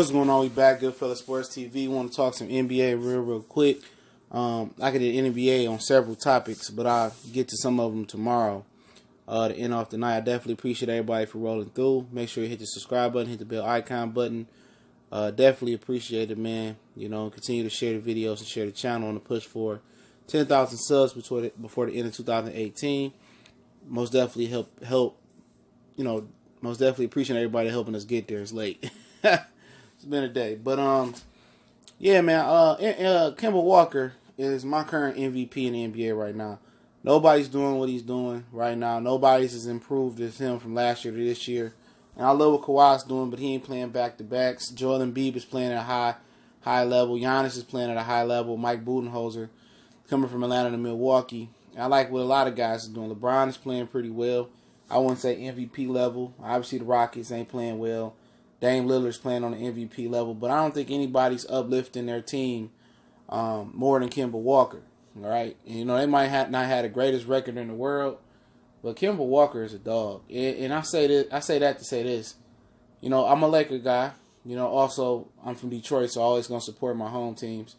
What's going on? We back, Goodfella Sports TV. Want to talk some NBA real quick. I could do NBA on several topics, but I'll get to some of them tomorrow to end off the night. I definitely appreciate everybody for rolling through. Make sure you hit the subscribe button, hit the bell icon button. Definitely appreciate it, man. You know, continue to share the videos and share the channel on the push for 10,000 subs before the end of 2018. Most definitely help. You know, most definitely appreciate everybody helping us get there. It's late. It's been a day, but yeah, man. Kemba Walker is my current MVP in the NBA right now. Nobody's doing what he's doing right now. Nobody's as improved as him from last year to this year. And I love what Kawhi's doing, but he ain't playing back-to-backs. Joel Embiid is playing at a high level. Giannis is playing at a high level. Mike Budenholzer coming from Atlanta to Milwaukee. I like what a lot of guys are doing. LeBron is playing pretty well. I wouldn't say MVP level. Obviously, the Rockets ain't playing well. Dame Lillard's playing on the MVP level, but I don't think anybody's uplifting their team more than Kemba Walker. All right, and, you know, they might not have the greatest record in the world, but Kemba Walker is a dog. And I say that to say this. You know, I'm a Laker guy. You know, also I'm from Detroit, so I'm always gonna support my home teams,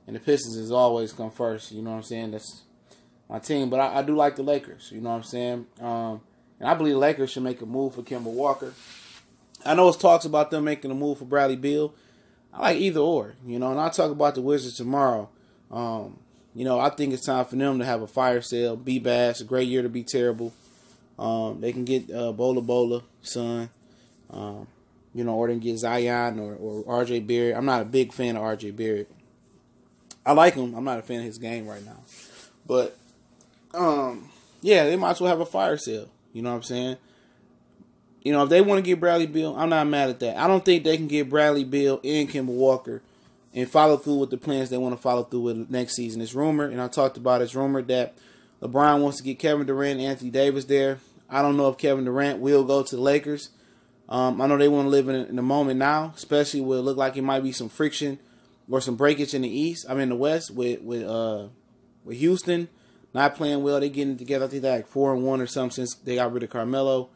and the Pistons is always come first. You know what I'm saying? That's my team, but I do like the Lakers. You know what I'm saying? And I believe the Lakers should make a move for Kemba Walker. I know it's talks about them making a move for Bradley Beal. I like either or, you know, and I'll talk about the Wizards tomorrow. You know, I think it's time for them to have a fire sale, be bad. It's a great year to be terrible. They can get Bola, son, you know, or they can get Zion or RJ Barrett. I'm not a big fan of RJ Barrett. I like him. I'm not a fan of his game right now. But, yeah, they might as well have a fire sale. You know what I'm saying? You know, if they want to get Bradley Beal, I'm not mad at that. I don't think they can get Bradley Beal and Kemba Walker and follow through with the plans they want to follow through with next season. It's rumored, and I talked about it's rumored that LeBron wants to get Kevin Durant and Anthony Davis there. I don't know if Kevin Durant will go to the Lakers. I know they want to live in the moment now, especially where it look like it might be some friction or some breakage in the East. I mean, the West with Houston not playing well. They getting together. I think they're like 4-1 or something since they got rid of Carmelo.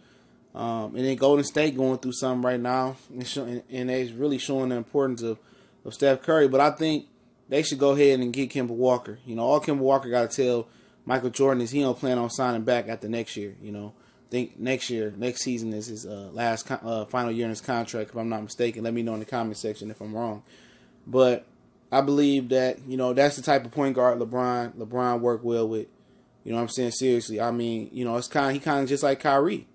And then Golden State going through something right now, and they're really showing the importance of Steph Curry. But I think they should go ahead and get Kemba Walker. You know, all Kemba Walker got to tell Michael Jordan is he don't plan on signing back after next year. You know, I think next season is his final year in his contract, if I'm not mistaken. Let me know in the comment section if I'm wrong. But I believe that, you know, that's the type of point guard LeBron worked well with. You know what I'm saying? Seriously. I mean, you know, he kind of just like Kyrie.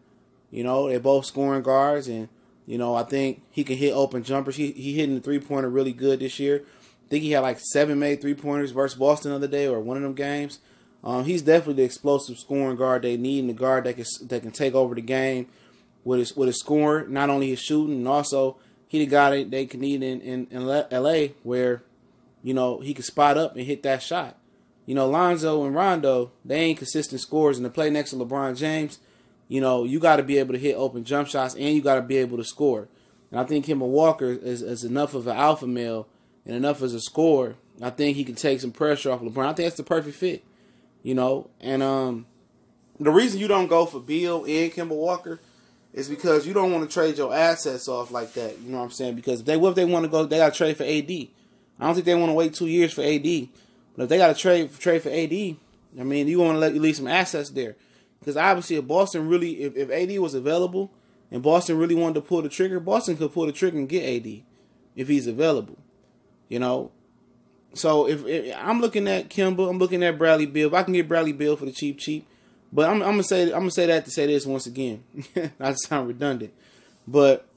You know, they're both scoring guards, and, you know, I think he can hit open jumpers. He hitting the three-pointer really good this year. I think he had like 7 made three-pointers versus Boston the other day or one of them games. He's definitely the explosive scoring guard they need, and the guard that can take over the game with his scoring, not only his shooting, and also he the guy they can need in L.A. where, you know, he can spot up and hit that shot. You know, Lonzo and Rondo, they ain't consistent scorers, and to play next to LeBron James, you know, you got to be able to hit open jump shots, and you got to be able to score. And I think Kemba Walker is enough of an alpha male and enough as a scorer. I think he can take some pressure off LeBron. I think that's the perfect fit, you know. And the reason you don't go for Beal and Kemba Walker is because you don't want to trade your assets off like that. You know what I'm saying? Because if they want to go, they got to trade for AD. I don't think they want to wait 2 years for AD. But if they got to trade for AD, I mean, you want to leave some assets there. Because obviously, if Boston really, if AD was available and Boston really wanted to pull the trigger, Boston could pull the trigger and get AD if he's available. You know, so if I'm looking at Kemba, I'm looking at Bradley Beal. If I can get Bradley Beal for the cheap, but I'm gonna say that to say this once again, not to sound redundant, but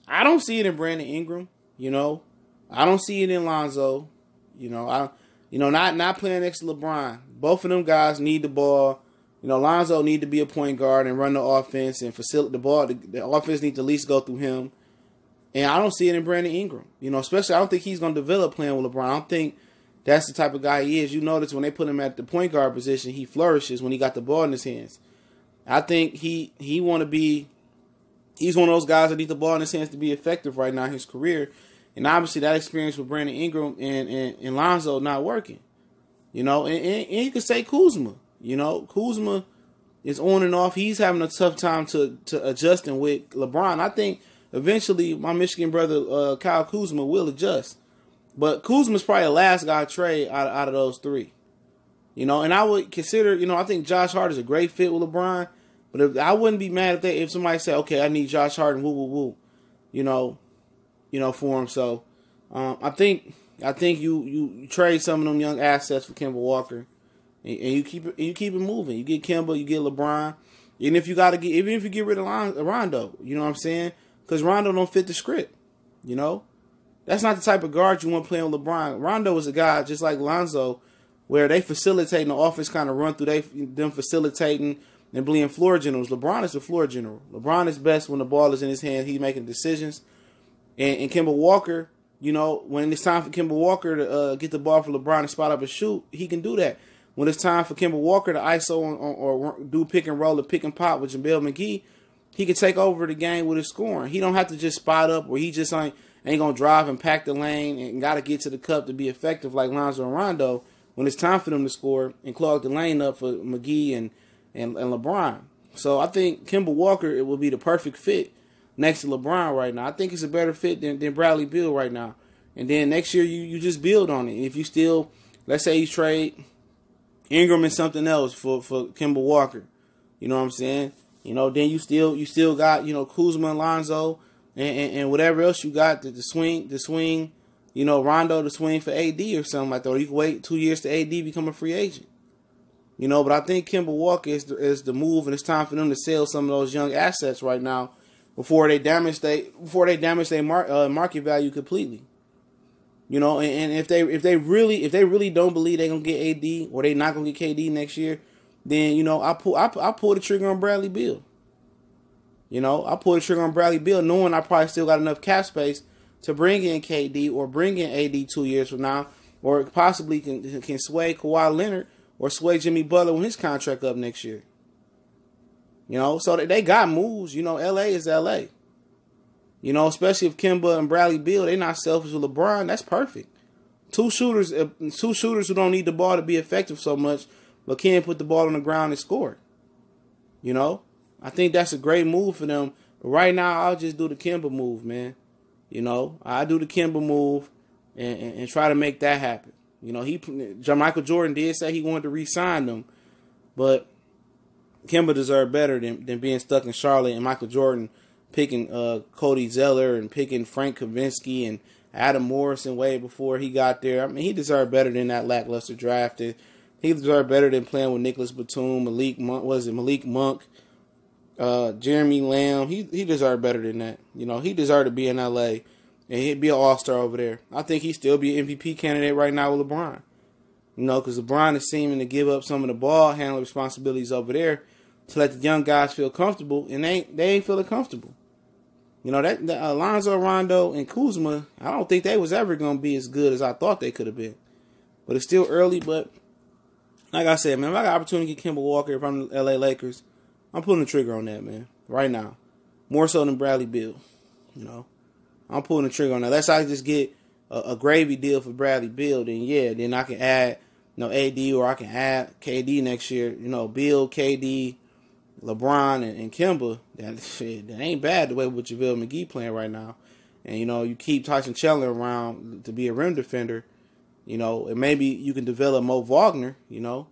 I don't see it in Brandon Ingram. You know, I don't see it in Lonzo. You know, not playing next to LeBron. Both of them guys need the ball. You know, Lonzo need to be a point guard and run the offense and facilitate the ball. The offense needs to at least go through him. And I don't see it in Brandon Ingram. You know, especially I don't think he's going to develop playing with LeBron. I don't think that's the type of guy he is. You notice when they put him at the point guard position, he flourishes when he got the ball in his hands. I think he want to be – he's one of those guys that need the ball in his hands to be effective right now in his career. And obviously that experience with Brandon Ingram and Lonzo not working. You know, and you could say Kuzma. You know, Kuzma is on and off. He's having a tough time to adjusting with LeBron. I think eventually my Michigan brother Kyle Kuzma will adjust. But Kuzma's probably the last guy to trade out of those three. You know, and I would consider, you know, I think Josh Hart is a great fit with LeBron. But I wouldn't be mad if somebody said, okay, I need Josh Hart and woo, you know, for him. So I think you trade some of them young assets for Kemba Walker, and you keep it moving. You get Kemba, you get LeBron, even if you get rid of Rondo, you know what I'm saying? Because Rondo don't fit the script, you know. That's not the type of guard you want playing with LeBron. Rondo is a guy just like Lonzo, where they facilitating the offense, kind of run through them facilitating and being floor generals. LeBron is the floor general. LeBron is best when the ball is in his hand. He's making decisions. And Kemba Walker, you know, when it's time for Kemba Walker to get the ball for LeBron and spot up and shoot, he can do that. When it's time for Kemba Walker to ISO or do pick and roll or pick and pop with JaVale McGee, he can take over the game with his scoring. He don't have to just spot up where he just ain't going to drive and pack the lane and got to get to the cup to be effective like Lonzo and Rondo when it's time for them to score and clog the lane up for McGee and LeBron. So I think Kemba Walker, it will be the perfect fit next to LeBron right now. I think it's a better fit than Bradley Beal right now. And then next year you just build on it. If you still, let's say you trade Ingram and something else for Kemba Walker, you know what I'm saying? You know, then you still got, you know, Kuzma and Lonzo and whatever else you got the swing, you know, Rondo to swing for AD or something like that. Or you can wait 2 years to AD become a free agent. You know, but I think Kemba Walker is the move, and it's time for them to sell some of those young assets right now before they damage their market value completely. You know, and if they really don't believe they're gonna get AD or they not gonna get KD next year, then you know I pull the trigger on Bradley Beal. You know, I pull the trigger on Bradley Beal, knowing I probably still got enough cap space to bring in KD or bring in AD 2 years from now, or possibly can sway Kawhi Leonard or sway Jimmy Butler when his contract up next year. You know, so they got moves. You know, LA is LA. You know, especially if Kemba and Bradley Beal, they're not selfish with LeBron. That's perfect. Two shooters who don't need the ball to be effective so much, but can put the ball on the ground and score. You know, I think that's a great move for them. But right now, I'll just do the Kemba move, man. You know, I do the Kemba move and try to make that happen. You know, Michael Jordan did say he wanted to re-sign them, but Kemba deserved better than being stuck in Charlotte and Michael Jordan picking Cody Zeller and picking Frank Kaminsky and Adam Morrison way before he got there. I mean, he deserved better than that lackluster draft. He deserved better than playing with Nicholas Batum, Malik Monk, Jeremy Lamb. He deserved better than that. You know, he deserved to be in LA. And he'd be an all-star over there. I think he'd still be an MVP candidate right now with LeBron. You know, because LeBron is seeming to give up some of the ball handling responsibilities over there to let the young guys feel comfortable, and they ain't feeling comfortable. You know, that Alonzo, Rondo, and Kuzma, I don't think they was ever going to be as good as I thought they could have been. But it's still early, but like I said, man, if I got opportunity to get Kemba Walker if I'm the LA Lakers, I'm pulling the trigger on that, man, right now. More so than Bradley Beal, you know. I'm pulling the trigger on that. Unless I just get a gravy deal for Bradley Beal, then I can add, you know, AD, or I can add KD next year. You know, Beal, KD, LeBron, and Kemba. That ain't bad the way with JaVale McGee playing right now. And, you know, you keep Tyson Chandler around to be a rim defender, you know, and maybe you can develop Mo Wagner, you know.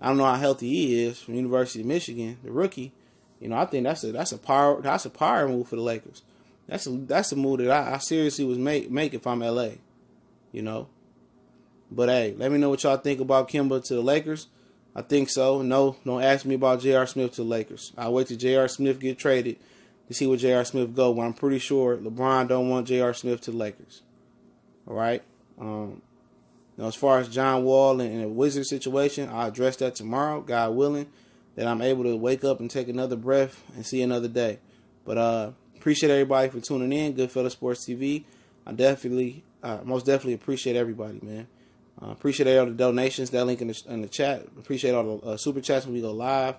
I don't know how healthy he is from University of Michigan, the rookie. You know, I think that's a power move for the Lakers. That's a move that I seriously would make if I'm LA, you know. But hey, let me know what y'all think about Kemba to the Lakers. I think so. No, don't ask me about J.R. Smith to the Lakers. I'll wait till J.R. Smith get traded to see where J.R. Smith go. But I'm pretty sure LeBron don't want J.R. Smith to the Lakers. All right. Now, as far as John Wall and the Wizards situation, I'll address that tomorrow, God willing, that I'm able to wake up and take another breath and see another day. But appreciate everybody for tuning in. Goodfellas Sports TV. I most definitely appreciate everybody, man. Appreciate all the donations. That link in the chat. Appreciate all the super chats when we go live.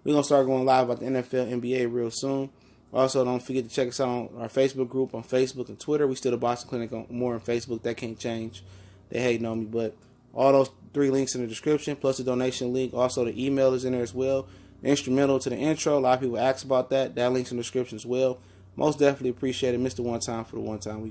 We're going to start going live about the NFL, NBA real soon. Also, don't forget to check us out on our Facebook group on Facebook and Twitter. We still the Boston Clinic on more on Facebook. That can't change. They hating on me. But all those 3 links in the description, plus the donation link. Also, the email is in there as well. The instrumental to the intro. A lot of people ask about that. That link's in the description as well. most definitely appreciate it. Mr. One Time for the one time we